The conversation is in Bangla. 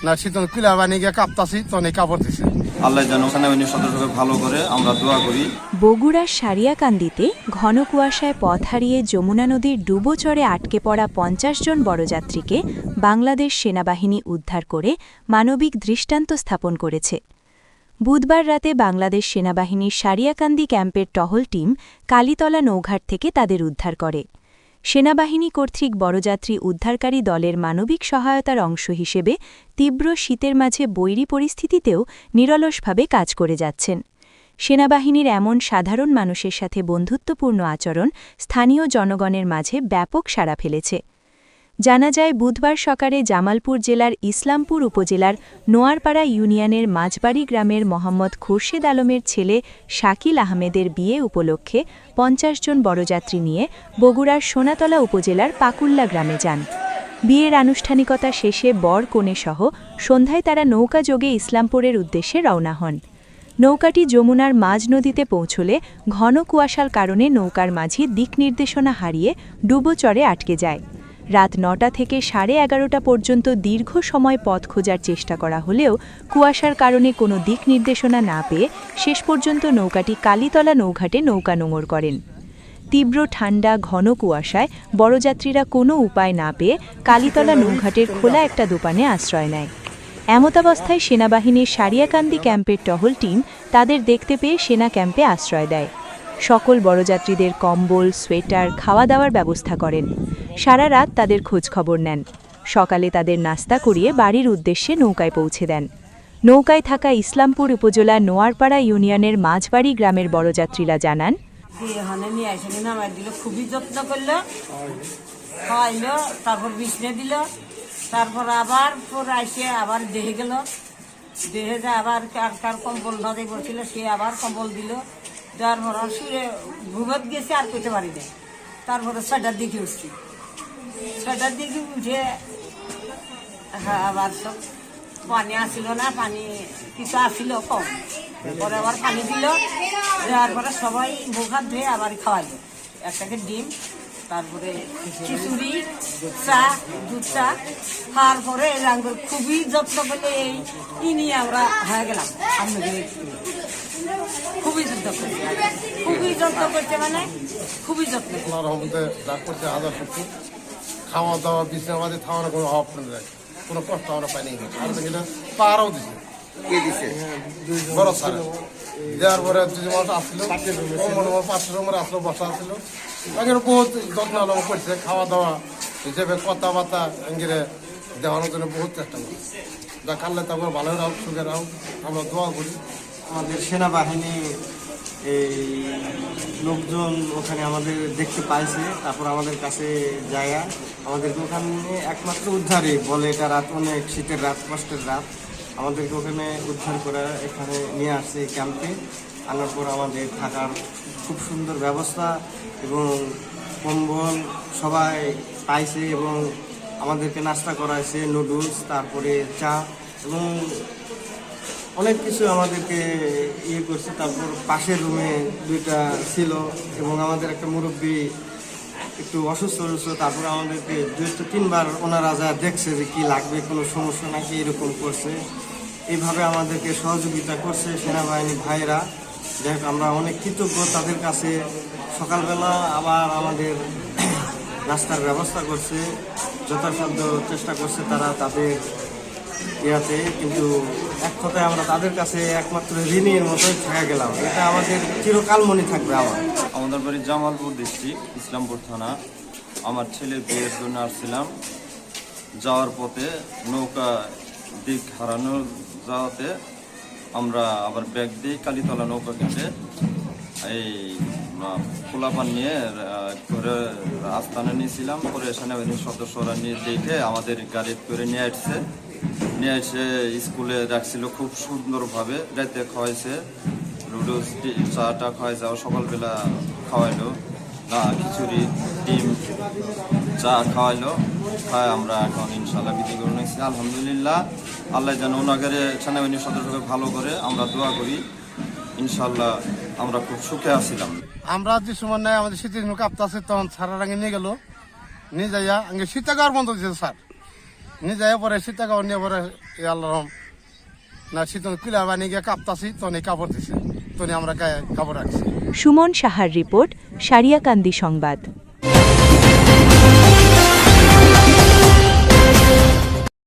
না শীতল কুলা বানিয়ে গিয়ে কাঁপতাছি তো অনেক কাপড় দিছে। আল্লাহ যেন সেনাবাহিনীর সদস্যকে ভালো করে আমরা দোয়া করি। বগুড়ার সারিয়াকান্দিতে ঘন কুয়াশায় পথ হারিয়ে যমুনা নদীর ডুবোচরে আটকে পড়া ৫০ জন বড়যাত্রীকে বাংলাদেশ সেনাবাহিনী উদ্ধার করে মানবিক দৃষ্টান্ত স্থাপন করেছে। বুধবার রাতে বাংলাদেশ সেনাবাহিনীর সারিয়াকান্দি ক্যাম্পের টহল টিম কালীতলা নৌঘাট থেকে তাদের উদ্ধার করে। সেনাবাহিনী কর্তৃক বড়যাত্রী উদ্ধারকারী দলের মানবিক সহায়তার অংশ হিসেবে তীব্র শীতের মাঝে বৈরী পরিস্থিতিতেও নিরলসভাবে কাজ করে যাচ্ছেন। সেনাবাহিনীর এমন সাধারণ মানুষের সাথে বন্ধুত্বপূর্ণ আচরণ স্থানীয় জনগণের মাঝে ব্যাপক সাড়া ফেলেছে। জানা যায় বুধবার সকালে জামালপুর জেলার ইসলামপুর উপজেলার নোয়ারপাড়া ইউনিয়নের মাঝবাড়ি গ্রামের মোহাম্মদ খুরশেদ আলমের ছেলে শাকিল আহমেদের বিয়ে উপলক্ষে ৫০ জন বড়যাত্রী নিয়ে বগুড়ার সোনাতলা উপজেলার পাকুল্লা গ্রামে যান। বিয়ের আনুষ্ঠানিকতা শেষে বর কনেসহ সন্ধ্যায় তারা নৌকাযোগে ইসলামপুরের উদ্দেশ্যে রওনা হন। নৌকাটি যমুনার মাঝ নদীতে পৌঁছলে ঘন কুয়াশার কারণে নৌকার মাঝি দিক নির্দেশনা হারিয়ে ডুবোচরে আটকে যায়। রাত ৯টা থেকে ১১:৩০ পর্যন্ত দীর্ঘ সময় পথ খোঁজার চেষ্টা করা হলেও কুয়াশার কারণে কোনো দিক নির্দেশনা না পেয়ে শেষ পর্যন্ত নৌকাটি কালীতলা নৌঘাটে নৌকা নোঙর করেন। তীব্র ঠান্ডা ঘন কুয়াশায় বড়যাত্রীরা কোনো উপায় না পেয়ে কালীতলা নৌঘাটের খোলা একটা দোকানে আশ্রয় নেয়। এমতাবস্থায় সেনাবাহিনীর সারিয়াকান্দি ক্যাম্পের টহল টিম তাদের দেখতে পেয়ে সেনা ক্যাম্পে আশ্রয় দেয়। সকল বড়যাত্রীদের কম্বল, সোয়েটার, খাওয়া দাওয়ার ব্যবস্থা করেন। সারা রাত তাদের খোঁজখবর নেন। সকালে তাদের নাস্তা করিয়ে বাড়ির উদ্দেশ্যে নৌকায় পৌঁছে দেন। নৌকায় থাকা ইসলামপুর উপজেলার নোয়ারপাড়া ইউনিয়নের মাঝবাড়ি গ্রামের বড়যাত্রীরা জানান, খুবই যত্ন করলো, খাওয়াইলো, তারপর বিছনে দিল, তারপর আবার আইসে আবার দেহে গেল, দেহে যায় আবার কার কম্বল ধরে বলছিল সে আবার কম্বল দিল, যার পর শুয়ে ঘুমত গেছে আর পেতে পারি না। তারপরে ৬টার দিকে উঠছি, ৬টার দিকে উঠে আবার সব পানি আসছিল না, পানি কিছু আসছিল কম, পরে আবার পানি দিল, দেওয়ার পরে সবাই মুখ হাত ধুয়ে আবার খাওয়াইলো, একটাকে ডিম, তারপরে খিচুড়ি, চা, দুধ চা খাওয়ার পরে খুবই যত্ন করলে এই নিয়ে আমরা হয়ে গেলাম। আপনাদের খুবই যত্ন করছে, খুবই যত্ন করছে, মানে খুবই যত্ন করছে। হাজার সত্যি খাওয়া দাওয়া বিছনাবাদী খাওয়ানোর কোনো অভাব নেই, কোনো কষ্ট আমরা পাইনি। পাহাড়ও দিছে, বড় সারা দেওয়ার পরে দুজন মানুষ আসলো, ৫০০ রুমের আসলো, বসা আসলো, বহুত যত্ন আলো করছে। খাওয়া দাওয়া হিসেবে কথাবার্তা এঙ্গিরে দেওয়ানোর জন্য বহুত চেষ্টা করি। যা কাললে তারপর ভালো রাও, সুখে রাও, আমরা দোয়া করি। আমাদের সেনাবাহিনী এই লোকজন ওখানে আমাদের দেখতে পাইছে, তারপর আমাদের কাছে যায়া আমাদেরকে ওখানে একমাত্র উদ্ধারে বলে, এটা রাত অনেক শীতের রাত, কষ্টের রাত, আমাদেরকে ওখানে উদ্ধার করে এখানে নিয়ে আসছে ক্যাম্পে। আনার পর আমাদের থাকার খুব সুন্দর ব্যবস্থা এবং কম্বল সবাই পাইছে এবং আমাদেরকে নাস্তা করাইছে, নুডলস, তারপরে চা এবং অনেক কিছু আমাদেরকে ইয়ে করছে। তারপর পাশের রুমে 2টা ছিল এবং আমাদের একটা মুরব্বী একটু অসুস্থ, তারপরে আমাদেরকে 2-3বার ওনারা যা দেখছে যে কি লাগবে, কোনো সমস্যা নাকি, এরকম করছে। এইভাবে আমাদেরকে সহযোগিতা করছে সেনাবাহিনীর ভাইয়েরা। যাই হোক, আমরা অনেক কৃতজ্ঞ তাদের কাছে। সকালবেলা আবার আমাদের নাস্তার ব্যবস্থা করছে, যথাসাধ্য চেষ্টা করছে তারা তাদের ইয়াতে, কিন্তু এক কথায় আমরা তাদের কাছে একমাত্র ঋণীর মতোই থেকে গেলাম। এটা আমাদের চিরকাল মনে থাকবে। আমাদের বাড়ি জামালপুর ডিস্ট্রিক্ট, ইসলামপুর থানা। আমার ছেলের বিয়ের জন্য আসছিলাম। যাওয়ার পথে নৌকা দিক হারানো যাওয়াতে আমরা আবার ব্যাগ দিয়ে কালীতলা নৌকা ঘাটে এই পোলাপান নিয়ে করে আস্তানে নিয়েছিলাম। পরে সেনাবাহিনীর সদস্যরা নিয়ে দেখে আমাদের গাড়ি করে নিয়ে এসে স্কুলে রাখছিল খুব সুন্দরভাবে। রাতে খাওয়াইছে, নুডলস, চাটা খাওয়াইছে, আবার সকালবেলা খাওয়াইলো, খিচুড়ি, ডিম, চা খাওয়াইলো। খায় আমরা এখন ইনশাল্লাহ বিধি করে নিয়েছি। আলহামদুলিল্লাহ, আল্লাহ যেন ওনাগারে সেনাবাহিনীর সদস্যকে ভালো করে আমরা দোয়া করি। ইনশাল্লাহ আমরা খুব সুখে আসছিলাম। আমরা যে সময় নেয় আমাদের শীতের কাঁপতে আছে, তখন সারা রাঙে নিয়ে গেল, নিয়ে যাইয়া আগে শীতাগার বন্ধ দিয়েছে স্যার। নিজে পরে শীত কাপড় নিয়ে পরে আল্লাহ না শীত কুলা বানিয়ে গিয়ে কাঁপতাছি তনি কাপড় দিছে তনি আমরা গায়ে কাপড় রাখছি। সুমন সাহার রিপোর্ট, সারিয়াকান্দি সংবাদ।